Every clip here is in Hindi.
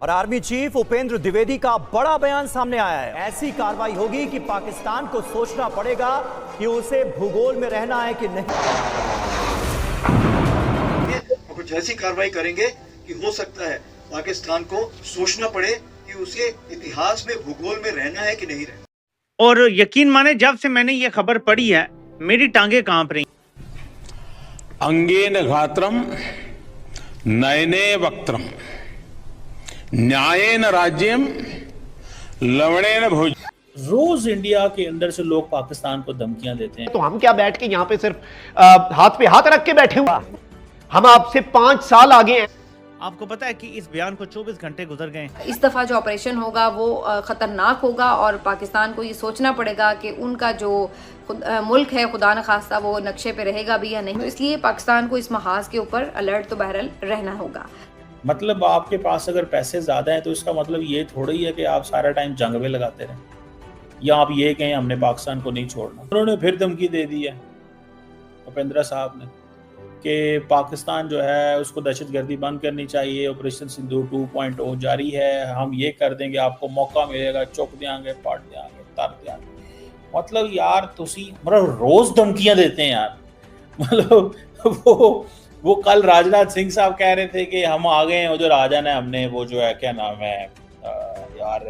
और आर्मी चीफ उपेंद्र द्विवेदी का बड़ा बयान सामने आया है। ऐसी कार्रवाई होगी कि पाकिस्तान को सोचना पड़ेगा कि उसे भूगोल में रहना है कि नहीं। कुछ ऐसी कार्रवाई करेंगे कि हो सकता है पाकिस्तान को सोचना पड़े कि उसे इतिहास में भूगोल में रहना है कि नहीं रहना। और यकीन माने जब से मैंने ये खबर पढ़ी है मेरी टांगे कांप रही। अंगेन घात्रम नयने वक्त्रम न्यायेन राज्यम लवणेन भोज। रोज इंडिया के अंदर से लोग पाकिस्तान को धमकियां देते हैं। तो हम क्या बैठ के यहाँ पे सिर्फ हाथ पे हाथ रख के बैठे हुए, हम आपसे 5 साल आगे हैं। आपको पता है कि इस बयान को 24 घंटे गुजर गए। इस दफा जो ऑपरेशन होगा वो खतरनाक होगा और पाकिस्तान को ये सोचना पड़ेगा कि उनका जो मुल्क है खुदा न खास्ता वो नक्शे पे रहेगा भी या नहीं। इसलिए पाकिस्तान को इस महाज के ऊपर अलर्ट तो बहरहाल रहना होगा। मतलब आपके पास अगर पैसे ज्यादा हैं तो इसका मतलब ये थोड़ा ही है कि आप सारा टाइम जंग में लगाते रहें या आप ये कहें हमने पाकिस्तान को नहीं छोड़ना। उन्होंने फिर धमकी दे दी है उपेंद्र साहब ने कि पाकिस्तान जो है उसको दहशतगर्दी बंद करनी चाहिए, ऑपरेशन सिंधु 2.0 जारी है, हम ये कर देंगे, आपको मौका मिलेगा, चुक देंगे, पाट देंगे, तर देंगे। मतलब यार तुसी मतलब रोज धमकियां देते हैं यार। मतलब वो कल राजनाथ सिंह साहब कह रहे थे कि हम आ गए हैं उधर, आ जाना है हमने, वो जो है क्या नाम है यार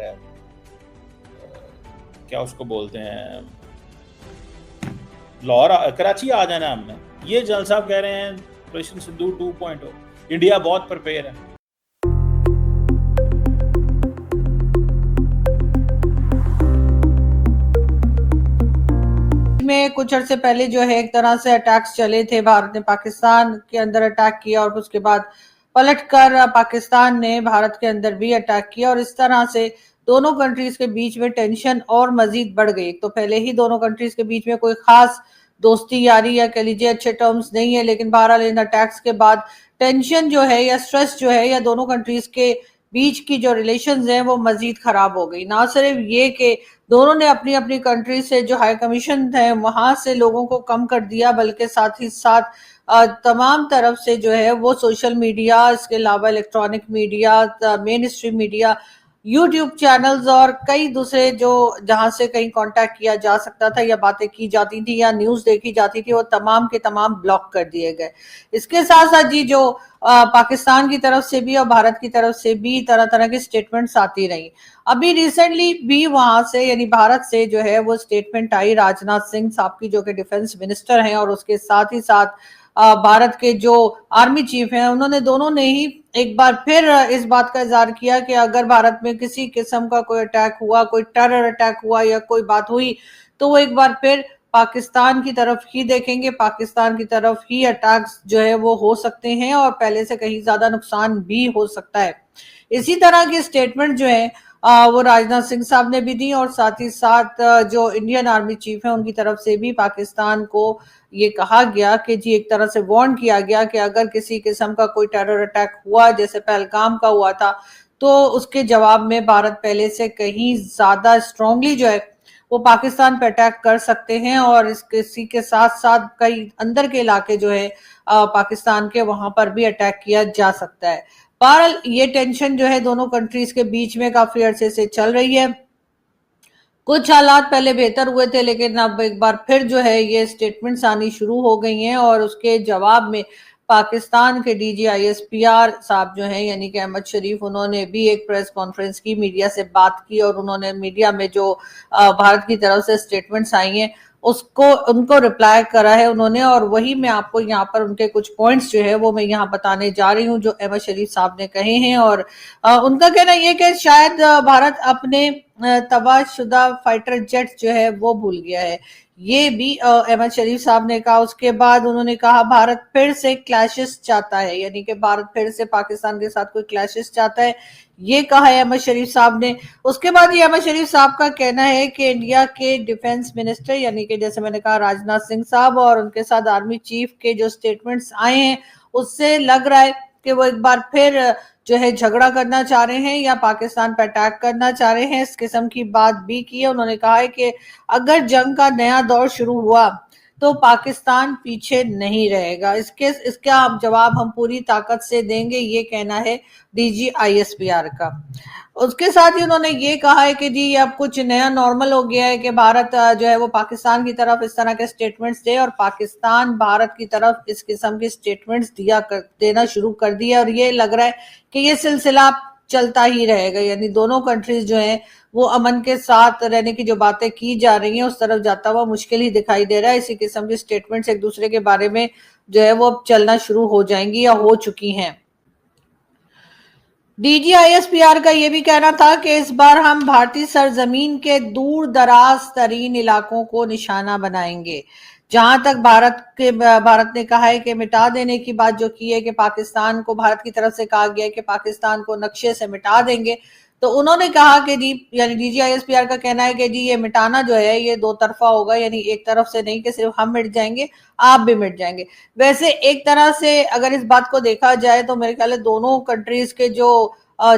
क्या उसको बोलते हैं, लाहौर कराची आ जाना है हमने। ये जनरल साहब कह रहे हैं ऑपरेशन सिंधु 2.0, इंडिया बहुत प्रिपेयर है। में कुछ अर्से पहले जो है एक तरह से अटैक्स चले थे, भारत ने पाकिस्तान के अंदर अटैक किया और उसके बाद पलटकर पाकिस्तान ने भारत के अंदर भी अटैक किया और इस तरह से दोनों कंट्रीज के बीच में टेंशन और मजीद बढ़ गई। तो पहले ही दोनों कंट्रीज के बीच में कोई खास दोस्ती यारी या कह लीजिए अच्छे टर्म्स नहीं है, लेकिन बहरहाल इन अटैक्स के बाद टेंशन जो है या स्ट्रेस जो है या दोनों कंट्रीज के बीच की जो रिलेशंस हैं वो मजीद खराब हो गई। ना सिर्फ ये कि दोनों ने अपनी अपनी कंट्री से जो हाई कमीशन है वहां से लोगों को कम कर दिया, बल्कि साथ ही साथ तमाम तरफ से जो है वो सोशल मीडिया, इसके अलावा electronic media, main stream media, YouTube channels और कई दूसरे जो जहां से कहीं कांटेक्ट किया जा सकता था या बातें की जाती थी या न्यूज देखी जाती थी वो तमाम के तमाम ब्लॉक कर दिए गए। इसके साथ साथ जी जो पाकिस्तान की तरफ से भी और भारत की तरफ से भी तरह तरह की स्टेटमेंट्स आती रही। अभी रिसेंटली भी वहां से यानी भारत से जो है वो स्टेटमेंट आई राजनाथ सिंह साहब की, जो कि डिफेंस मिनिस्टर हैं, और उसके साथ ही साथ भारत के जो आर्मी चीफ हैं, उन्होंने दोनों ने ही एक बार फिर इस बात का इजहार किया कि अगर भारत में किसी किस्म का कोई अटैक हुआ, कोई टेरर अटैक हुआ या कोई बात हुई तो वो एक बार फिर पाकिस्तान की तरफ ही देखेंगे, पाकिस्तान की तरफ ही अटैक्स जो है वो हो सकते हैं और पहले से कहीं ज्यादा नुकसान भी हो सकता है। इसी तरह की स्टेटमेंट जो है वो राजनाथ सिंह साहब ने भी दी और साथ ही साथ जो इंडियन आर्मी चीफ है उनकी तरफ से भी पाकिस्तान को ये कहा गया कि जी एक तरह से वार्न किया गया कि अगर किसी किस्म का कोई टेरर अटैक हुआ जैसे पहलगाम का हुआ था तो उसके जवाब में भारत पहले से कहीं ज्यादा स्ट्रांगली जो है वो पाकिस्तान पे अटैक कर सकते हैं और इसी के साथ साथ कई अंदर के इलाके जो है पाकिस्तान के वहां पर भी अटैक किया जा सकता है। बहरहाल ये टेंशन जो है दोनों कंट्रीज के बीच में काफी अरसे से चल रही है। कुछ हालात पहले बेहतर हुए थे लेकिन अब एक बार फिर जो है ये स्टेटमेंट्स आनी शुरू हो गई हैं और उसके जवाब में पाकिस्तान के DGISPR साहब जो हैं यानी कि अहमद शरीफ, उन्होंने भी एक प्रेस कॉन्फ्रेंस की, मीडिया से बात की और उन्होंने मीडिया में जो भारत की तरफ से स्टेटमेंट्स आई हैं उनको रिप्लाई करा है उन्होंने, और वही मैं आपको यहाँ पर उनके कुछ पॉइंट्स जो है वो मैं यहाँ बताने जा रही हूँ जो अहमद शरीफ साहब ने कहे हैं। और उनका कहना ये कि शायद भारत अपने तबाहशुदा फाइटर जेट जो है वो भूल गया है, ये भी अहमद शरीफ साहब ने कहा। उसके बाद उन्होंने कहा भारत फिर से क्लैशेस चाहता है, यानी कि भारत फिर से पाकिस्तान के साथ कोई क्लैशेस चाहता है, ये कहा है अहमद शरीफ साहब ने। उसके बाद ये अहमद शरीफ साहब का कहना है कि इंडिया के डिफेंस मिनिस्टर यानी कि जैसे मैंने कहा राजनाथ सिंह साहब और उनके साथ आर्मी चीफ के जो स्टेटमेंट्स आए हैं उससे लग रहा है कि वो एक बार फिर जो है झगड़ा करना चाह रहे हैं या पाकिस्तान पर अटैक करना चाह रहे हैं। इस किस्म की बात भी की है। उन्होंने कहा है कि अगर जंग का नया दौर शुरू हुआ तो पाकिस्तान पीछे नहीं रहेगा। इसका जवाब हम पूरी ताकत से देंगे, ये कहना है डीजी ISPR का। उसके साथ ही उन्होंने ये कहा है कि जी अब कुछ नया नॉर्मल हो गया है कि भारत जो है वो पाकिस्तान की तरफ इस तरह के स्टेटमेंट्स दे, और पाकिस्तान भारत की तरफ इस किस्म के स्टेटमेंट्स देना शुरू कर दिया, और ये लग रहा है कि ये सिलसिला चलता ही रहेगा। यानी दोनों कंट्रीज जो हैं वो अमन के साथ रहने की जो बातें की जा रही हैं उस तरफ जाता हुआ मुश्किल ही दिखाई दे रहा है। इसी किस्म के स्टेटमेंट्स एक दूसरे के बारे में जो है वो अब चलना शुरू हो जाएंगी या हो चुकी हैं। डीजी ISPR का ये भी कहना था कि इस बार हम भारतीय सरजमीन के दूर दराज तरीन इलाकों को निशाना बनाएंगे। जहां तक भारत ने कहा है कि मिटा देने की बात जो की है कि पाकिस्तान को, भारत की तरफ से कहा गया है कि पाकिस्तान को नक्शे से मिटा देंगे, तो उन्होंने कहा कि जी, यानी डीजी ISPR का कहना है कि जी ये मिटाना जो है ये दो तरफा होगा, यानी एक तरफ से नहीं कि सिर्फ हम मिट जाएंगे, आप भी मिट जाएंगे। वैसे एक तरह से अगर इस बात को देखा जाए तो मेरे ख्याल है दोनों कंट्रीज के जो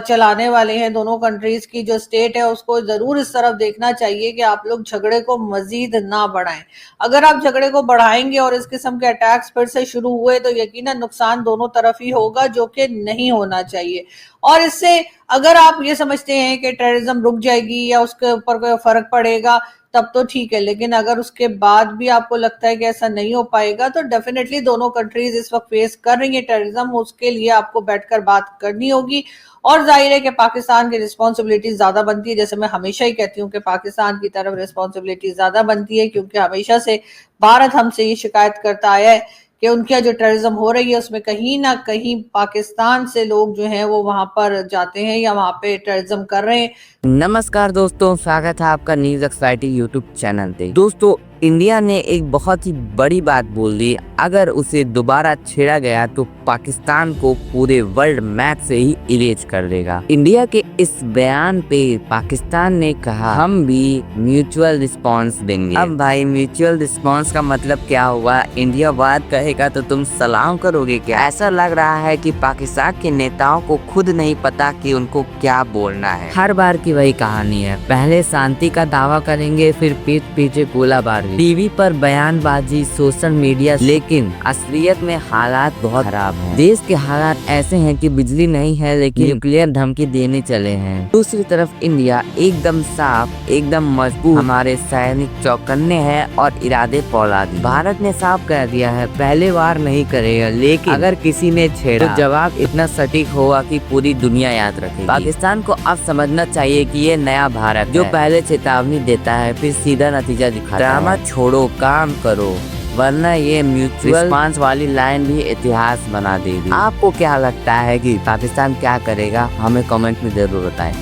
चलाने वाले हैं, दोनों कंट्रीज की जो स्टेट है उसको जरूर इस तरफ देखना चाहिए कि आप लोग झगड़े को मजीद ना बढ़ाएं। अगर आप झगड़े को बढ़ाएंगे और इस किस्म के अटैक्स फिर से शुरू हुए तो यकीनन नुकसान दोनों तरफ ही होगा, जो कि नहीं होना चाहिए। और इससे अगर आप ये समझते हैं कि टेररिज्म रुक जाएगी या उसके ऊपर कोई फर्क पड़ेगा तब तो ठीक है, लेकिन अगर उसके बाद भी आपको लगता है कि ऐसा नहीं हो पाएगा तो डेफिनेटली दोनों कंट्रीज इस वक्त फेस कर रही है टेररिज्म, उसके लिए आपको बैठकर बात करनी होगी। और जाहिर है कि पाकिस्तान की रिस्पॉन्सिबिलिटी ज्यादा बनती है, जैसे मैं हमेशा ही कहती हूँ कि पाकिस्तान की तरफ रिस्पॉन्सिबिलिटी ज्यादा बनती है, क्योंकि हमेशा से भारत हमसे ये शिकायत करता आया है कि उनकी जो टेररिज्म हो रही है उसमें कहीं ना कहीं पाकिस्तान से लोग जो हैं वो वहां पर जाते हैं या वहां पे टेररिज्म कर रहे हैं। नमस्कार दोस्तों, स्वागत है आपका न्यूज एक्साइटी यूट्यूब चैनल पे। दोस्तों, इंडिया ने एक बहुत ही बड़ी बात बोल दी, अगर उसे दोबारा छेड़ा गया तो पाकिस्तान को पूरे वर्ल्ड मैप से ही इरेज कर देगा। इंडिया के इस बयान पे पाकिस्तान ने कहा हम भी म्यूचुअल रिस्पांस देंगे। अब भाई म्यूचुअल रिस्पांस का मतलब क्या हुआ? इंडिया बात कहेगा तो तुम सलाम करोगे क्या? ऐसा लग रहा है कि पाकिस्तान के नेताओं को खुद नहीं पता कि उनको क्या बोलना है। हर बार की वही कहानी है, पहले शांति का दावा करेंगे फिर पीठ पीछे गोलाबारी, टीवी पर बयानबाजी, सोशल मीडिया, लेकिन असलियत में हालात बहुत खराब हैं। देश के हालात ऐसे हैं कि बिजली नहीं है लेकिन न्यूक्लियर धमकी देने चले हैं। दूसरी तरफ इंडिया एकदम साफ, एकदम मजबूत, हमारे सैनिक चौकन्ने हैं और इरादे फौलादी। भारत ने साफ कह दिया है पहले वार नहीं करेगा, लेकिन अगर किसी ने छेड़ा तो जवाब इतना सटीक होगा कि पूरी दुनिया याद रखेगी। पाकिस्तान को अब समझना चाहिए कि ये नया भारत जो पहले चेतावनी देता है फिर सीधा नतीजा दिखाता है। छोड़ो, काम करो, वरना ये म्यूचुअल रिस्पांस वाली लाइन भी इतिहास बना देगी। आपको क्या लगता है कि पाकिस्तान क्या करेगा? हमें कमेंट में जरूर बताएं।